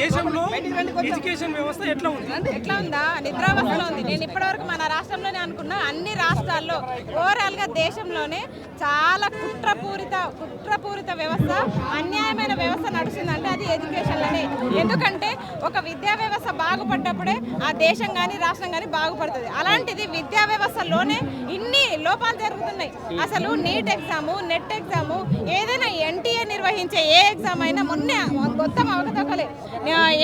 దేశంలో ఎడ్యుకేషన్ వ్యవస్థ ఎట్లా ఉందా? నిద్రావస్థలో ఉంది. నేను ఇప్పటివరకు మన రాష్ట్రంలోనే అనుకున్నా, అన్ని రాష్ట్రాల్లో ఓవరాల్ గా దేశంలోనే చాలా కుట్రపూరిత వ్యవస్థ, అన్యాయమైన వ్యవస్థ నడుస్తుందంటే అది ఎడ్యుకేషన్లోనే. ఎందుకంటే ఒక విద్యా వ్యవస్థ బాగుపడ్డప్పుడే ఆ దేశం కానీ రాష్ట్రం కానీ బాగుపడుతుంది. అలాంటిది విద్యా వ్యవస్థలోనే ఇన్ని లోపాలు జరుగుతున్నాయి. అసలు నీట్ ఎగ్జాము, నెట్ ఎగ్జాము, ఏదైనా ఎన్టీఏ నిర్వహించే ఏ ఎగ్జామ్ అయినా మొత్తం అవకతవకలే.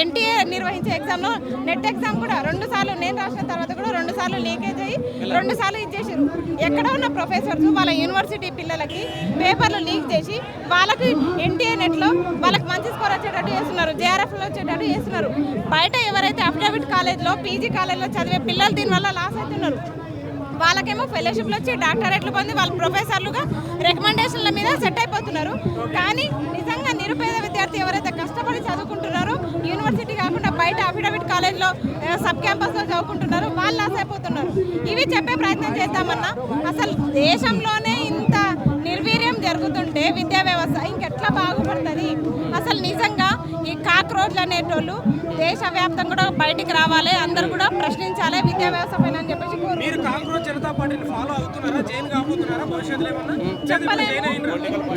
ఎన్టీఏ నిర్వహించే ఎగ్జామ్లో నెట్ ఎగ్జామ్ కూడా 2 సార్లు నేను రాసిన తర్వాత కూడా 2 సార్లు లీకేజ్ అయ్యి 2 సార్లు ఇచ్చేసారు. ఎక్కడ ఉన్న ప్రొఫెసర్స్ వాళ్ళ యూనివర్సిటీ పిల్లలకి పేపర్లు లీక్ చేసి వాళ్ళకి ఎన్టీఏ నెట్లో వాళ్ళకి మంచి స్కోర్ వచ్చేటట్టు చేస్తున్నారు, జేఆర్ఎఫ్లో వచ్చేటట్టు చేస్తున్నారు. బయట ఎవరైతే అఫిడవిట్ కాలేజ్లో, పీజీ కాలేజ్లో చదివే పిల్లలు దీనివల్ల లాస్ అవుతున్నారు. వాళ్ళకేమో ఫెలోషిప్లు వచ్చి డాక్టరేట్లు పొంది వాళ్ళు ప్రొఫెసర్లుగా రికమెండేషన్ల మీద సెట్ అయిపోతున్నారు. కానీ నిజంగా నిరుపేద విద్యార్థి ఎవరైతే కష్టపడి చదువుకుంటున్నారో, యూనివర్సిటీ కాకుండా బయట అఫిడవిట్ కాలేజ్లో సబ్ క్యాంపస్లో చదువుకుంటున్నారో వాళ్ళు లాస్ అయిపోతున్నారు. ఇవి చెప్పే ప్రయత్నం చేద్దామన్నా అసలు దేశంలోనే ఇంత నిర్వీర్యం జరుగుతుంటే విద్యా వ్యవస్థ ఇంకెట్లా బాగుపడుతుంది? అసలు నిజంగా ఈ కాక్రోచ్లు అనేటోళ్ళు దేశవ్యాప్తంగా కూడా బయటికి రావాలి, అందరూ కూడా ప్రశ్నించాలి విద్యా వ్యవస్థ పైన అని చెప్పేసి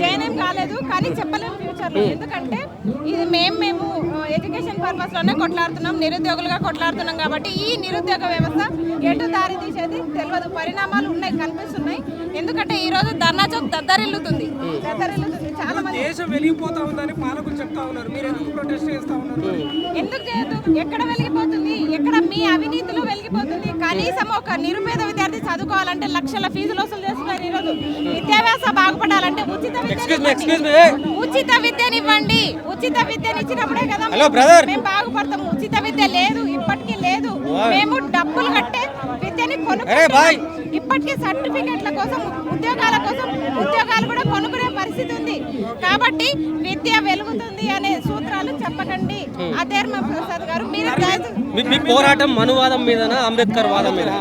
జైన్ ఏం కాలేదు, కానీ చెప్పలేము ఫ్యూచర్లో. ఎందుకంటే ఇది మేము ఎడ్యుకేషన్ పర్పస్ లోనే కొట్లాడుతున్నాం, నిరుద్యోగులుగా కొట్లాడుతున్నాం. కాబట్టి ఈ నిరుద్యోగ వ్యవస్థ ఎటు దారి తీసేది తెలియదు. పరిణామాలు ఉన్నాయి, కనిపిస్తున్నాయి. ఎందుకంటే ఈ రోజు ధర్నా చౌక్ దద్దరిల్లుతుంది. చాలా మంది దేశం వెలిగిపోతా ఉందని పాలకులు చెప్తా ఉన్నారు. మీరు ఎందుకు ప్రొటెస్ట్ చేస్తా ఉన్నారు? ఎందుకు చేయదు? ఎక్కడ వెలిగిపోతుంది? ఎక్కడ మీ అవినీతిలో వెలిగిపోతుంది? కనీసం ఒక నిరుపేద విద్యార్థి చదువుకోవాలంటే లక్షల ఫీజులు వసూలు చేస్తున్నారు. ఈరోజు విద్యా వ్యవస్థ బాగుపడాలంటే ఉచిత విద్యనివ్వండి. ఉచిత విద్యనిచ్చినప్పుడే కదా మేము బాగుపడతాము. ఉచిత విద్య లేదు, ఇప్పటికీ లేదు. మేము డబ్బులు కట్టే విద్యని కొనుక్కుంటున్నాం. ఇప్పటికీ సర్టిఫికెట్ల కోసం, ఉద్యోగాల కోసం ఉద్యోగాలు కూడా కొనుక్కునే పరిస్థితి ఉంది. కాబట్టి విద్య వెలుగుతుంది అనే సూత్రాలు చెప్పకండి. అధర్మ ప్రసాద్ గారు, మీ పోరాటం మనువాదం మీదనా అంబేద్కర్ వాదం మీద?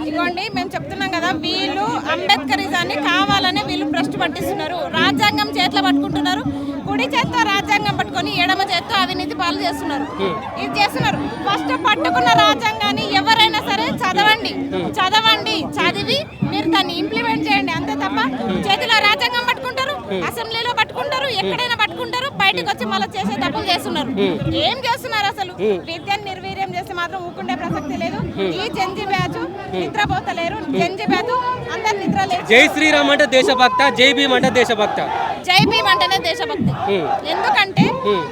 ఇదిగోండి, మేము చెప్తున్నాం కదా, వీళ్ళు అంబేద్కరిజాన్ని కావాలని వీళ్ళు భ్రష్టు పట్టిస్తున్నారు. రాజ్యాంగం చేతిలో పట్టుకుంటున్నారు. కుడి చేత్తో రాజ్యాంగం పట్టుకొని ఎడమ చేత్తో అవినీతి పాలు చేస్తున్నారు. ఇది చేస్తున్నారు. ఫస్ట్ పట్టుకున్న రాజ్యాంగాన్ని ఎవరైనా సరే చదివి మీరు దాన్ని ఇంప్లిమెంట్ చేయండి. అంతే తప్ప చేతిలో రాజ్యాంగం పట్టుకుంటారు, అసెంబ్లీలో పట్టుకుంటారు, ఎక్కడైనా పట్టుకుంటారు, బయటకు వచ్చి మళ్ళీ చేసే తప్పులు చేస్తున్నారు. ఏం చేస్తున్నారు? అసలు విద్యను నిర్వీర్యం చేస్తే మాత్రం ఊకుండే ప్రసక్తి లేదు. ఈ జంజి బ్యాచ్ నిద్రపోతలేరు. జంజి బ్యాచ్ అందరు నిద్రలేరు. జై శ్రీరామ్ అంటే దేశభక్త, జై భీమ్ అంటే దేశభక్త. జై భీమ్ అంటేనే దేశభక్తి. ఎందుకంటే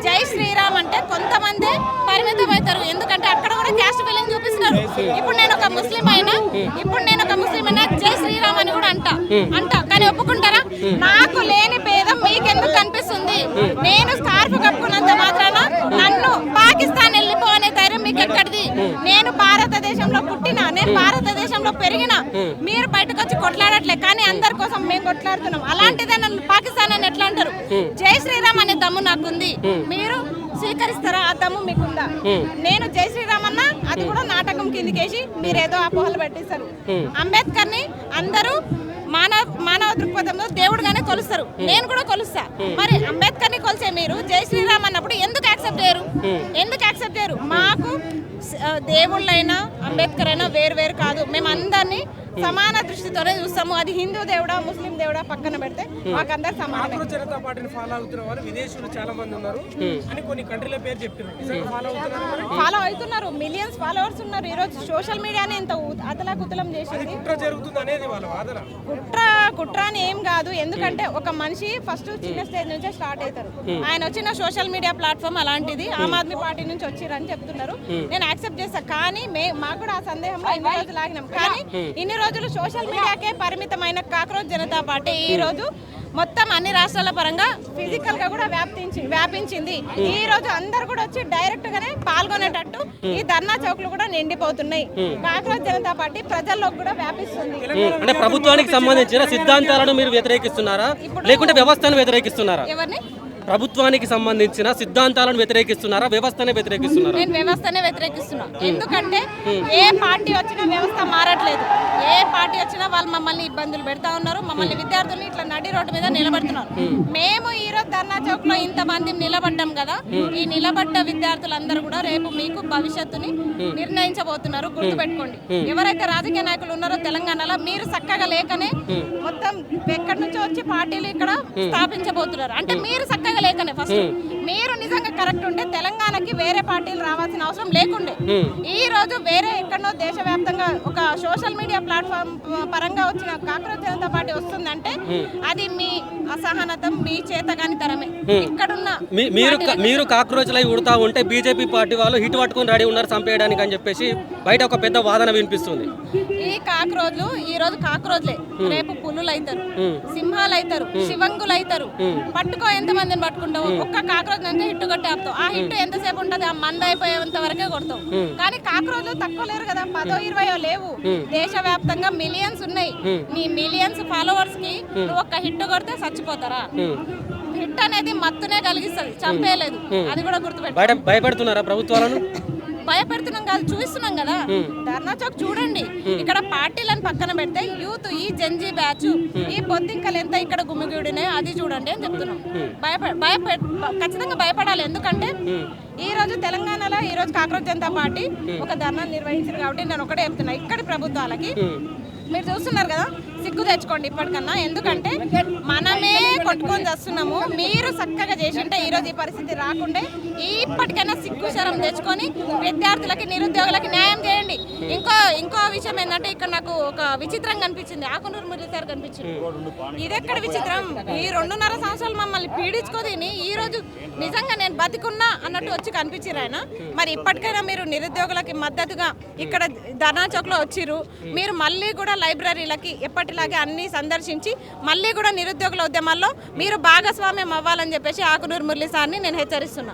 జై శ్రీరామ్ అంటే కొంతమంది పరిమితం అవుతారు. ఎందుకంటే అక్కడ కూడా క్యాస్ట్ ఫీలింగ్ చూపిస్తున్నారు. ఇప్పుడు నేను ఒక ముస్లిం అయినా జై శ్రీరామ్ అని కూడా అంటా కానీ ఒప్పుకుంటారా? నాకు లేని భేదం మీకెందుకు కనిపిస్తుంది? నేను స్కార్ఫ్ కప్పుకున్నంత మాత్రాన నన్ను పాకిస్తాన్ వెళ్ళిపో అనే ధైర్యం మీకు ఎక్కడిది? నేను భారతదేశంలో పుట్టినా, నేను భారతదేశంలో పెరిగినా. మీరు బయటకు వచ్చి కొట్లాడట్లే, కానీ అందరి కోసం మేము కొట్లాడుతున్నాం. అలాంటిదే నన్ను పాకిస్తాన్ అని ఎట్లా అంటారు? జై శ్రీరామ్ అనే దమ్ము నాకుంది. మీరు స్వీకరిస్తారా? ఆ దమ్ము మీకుందా? నేను జై శ్రీరామ్ అన్నా అది కూడా నాటకం కిందికేసి మీరేదో అపోహలు పెట్టిస్తారు. అంబేద్కర్ ని అందరూ మానవ దృక్పథంలో దేవుడుగానే కొలుస్తారు. నేను కూడా కొలుస్తా. మరి అంబేద్కర్ ని కొలిసే మీరు జై శ్రీరామ్ అన్నప్పుడు ఎందుకు యాక్సెప్ట్ చేయరు? మాకు దేవుళ్ళైనా అంబేద్కర్ అయినా వేరు కాదు. మేము అందరినీ సమాన దృష్టితోనే చూస్తాము. అది హిందూ దేవుడా, ముస్లిం దేవుడా పక్కన పెడితే మాకందరు సమానం. జనతా పార్టీని ఫాలో అవుతున్న వాళ్ళు విదేశీయులు చాలా మంది ఉన్నారు అని కొన్ని కంట్రీల పేరు చెప్తున్నారు. ఫాలో అవుతున్నారు. మిలియన్స్ ఫాలోవర్స్ ఉన్నారు. ఈ రోజు సోషల్ మీడియానే ఇంత అతలాకుతలం చేసింది. కుట్ర అని ఏం కాదు. ఎందుకంటే ఒక మనిషి ఫస్ట్ చిన్న స్టేజ్ నుంచే స్టార్ట్ అవుతారు. ఆయన వచ్చిన సోషల్ మీడియా ప్లాట్ఫామ్ అలాంటిది. ఆమ్ ఆద్మీ పార్టీ నుంచి వచ్చిరని చెప్తున్నారు. నేను యాక్సెప్ట్ చేస్తా. కానీ మాకు కూడా ఆ సందేహంలో ఇన్ని రోజులు ఆగినాం. కానీ ఇన్ని రోజులు సోషల్ మీడియాకే పరిమితమైన కాక్రోచ్ జనతా పార్టీ ఈ రోజు మొత్తం అన్ని రాష్ట్రాల పరంగా ఫిజికల్ గా కూడా వ్యాపించింది. ఈ రోజు అందరు కూడా వచ్చి డైరెక్ట్ గానే పాల్గొనేటట్టు ఈ ధర్నా చౌక్లు కూడా నిండిపోతున్నాయి. కాక్రోచ్ జనతా పార్టీ ప్రజల్లో కూడా వ్యాపిస్తుంది. అంటే ప్రభుత్వానికి సంబంధించిన సిద్ధాంతాలను మీరు వ్యతిరేకిస్తున్నారా, లేకుంటే వ్యవస్థను వ్యతిరేకిస్తున్నారా? ఎవరిని? ప్రభుత్వానికి సంబంధించిన సిద్ధాంతాలను వ్యతిరేకిస్తున్నారా, వ్యవస్థనే వ్యతిరేకిస్తున్నారా? నేను వ్యవస్థనే వ్యతిరేకిస్తున్నా. ఎందుకంటే ఏ పార్టీ వచ్చినా వ్యవస్థ మారట్లేదు. ఏ పార్టీ వచ్చినా వాళ్ళు మమ్మల్ని ఇబ్బందులు పెడతా ఉన్నారు. మమ్మల్ని విద్యార్థుల్ని ఇట్లా నడి రోడ్డు మీద నిలబెడుతున్నారు. మేము ఈ రోజు ధర్నా చౌక్ లో ఇంతమంది నిలబడ్డాం కదా, ఈ నిలబడ్డ విద్యార్థులందరూ కూడా రేపు మీకు భవిష్యత్తుని నిర్ణయించబోతున్నారు. గుర్తుపెట్టుకోండి. ఎవరైతే రాజకీయ నాయకులు ఉన్నారో తెలంగాణలో మీరు చక్కగా లేకనే మొత్తం ఎక్కడి నుంచో వచ్చి పార్టీలు ఇక్కడ స్థాపించబోతున్నారు. అంటే మీరు చక్కగా లేకనే ఫస్ట్ మీరు నిజంగా కరెక్ట్ ఉంటే తెలంగాణకి వేరే పార్టీలు రావాల్సిన అవసరం లేకుండే. ఈ రోజు వేరే ఎక్కడనో దేశవ్యాప్తంగా ఒక సోషల్ మీడియా ప్లాట్ఫామ్ పరంగా వచ్చిన కాంగ్రెస్ జనతా పార్టీ వస్తుందంటే అది మీ అసహనతం, మీ చేతగాని తరమే. ఇక్కడున్న మీరు కాక్రోచ్లై ఉడతా ఉంటే బీజేపీ పార్టీ వాళ్ళు హిట్ పట్టుకుని రెడీ ఉన్నారు చంపేయడానికి అని చెప్పేసి బయట ఒక పెద్ద వాదన వినిపిస్తుంది. ఈ కాక్రోజ్లు ఈ రోజు కాక్రోజ్లే, రేపు పులులు అవుతారు, సింహాలు అవుతారు, శివంగులు అవుతారు. పట్టుకో ఎంతమందిని పట్టుకుంటావు? ఒక్క కాక్రోజ్ అంటే హిట్ కొట్టి ఆపుతావు. ఆ హిట్ ఎంతసేపు ఉంటుంది? ఆ మంద అయిపోయేంత వరకే కొడతావు. కానీ కాక్రోజ్లు తక్కువ లేరు కదా, 10-20 లేవు. దేశవ్యాప్తంగా మిలియన్స్ ఉన్నాయి. నీ మిలియన్స్ ఫాలోవర్స్ కి నువ్వు ఒక్క హిట్ కొడితే చచ్చిపోతారా? హిట్ అనేది మత్తునే కలిగిస్తుంది, చంపేయలేదు. అది కూడా గుర్తుపెట్టు. భయపెడుతున్నారా ప్రభుత్వాలను? భయపెడుతున్నాం కాదు, చూస్తున్నాం కదా. ధర్నా చౌక్ చూడండి. ఇక్కడ పార్టీలను పక్కన పెడితే యూత్, ఈ జంజీ బ్యాచ్, ఈ పొద్దింకలు ఎంత ఇక్కడ గుమిగూడినాయో అది చూడండి అని చెప్తున్నాం. ఖచ్చితంగా భయపడాలి. ఎందుకంటే ఈ రోజు తెలంగాణలో ఈ రోజు కాంగ్రెస్ జనతా పార్టీ ఒక ధర్నా నిర్వహించారు కాబట్టి నేను ఒకటే చెప్తున్నా, ఇక్కడి ప్రభుత్వాలకి మీరు చూస్తున్నారు కదా, సిగ్గు తెచ్చుకోండి ఇప్పటికన్నా. ఎందుకంటే మనమే కొట్టుకొని చేస్తున్నాము. మీరు చక్కగా చేసింటే ఈ రోజు ఈ పరిస్థితి రాకుండే. ఇప్పటికైనా సిగ్గు శరం తెచ్చుకొని విద్యార్థులకి, నిరుద్యోగులకి న్యాయం చేయండి. ఇంకో విషయం ఏంటంటే ఇక్కడ నాకు ఒక విచిత్రం కనిపించింది. ఆకునూరు మురళి సార్ కనిపించింది. ఇదెక్కడ విచిత్రం? ఈ 2.5 సంవత్సరాలు మమ్మల్ని పీడించుకోదిని ఈ రోజు నిజంగా నేను బతికున్నా అన్నట్టు వచ్చి కనిపించారు ఆయన. మరి ఇప్పటికైనా మీరు నిరుద్యోగులకి మద్దతుగా ఇక్కడ ధర్నా చౌక్ లో వచ్చిర్రు. మీరు మళ్ళీ కూడా లైబ్రరీలకి ఎప్పటిలాగే అన్ని సందర్శించి మళ్ళీ కూడా నిరుద్యోగుల ఉద్యమాల్లో మీరు భాగస్వామ్యం అవ్వాలని చెప్పేసి ఆకునూరు మురళి సార్ని నేను హెచ్చరిస్తున్నా.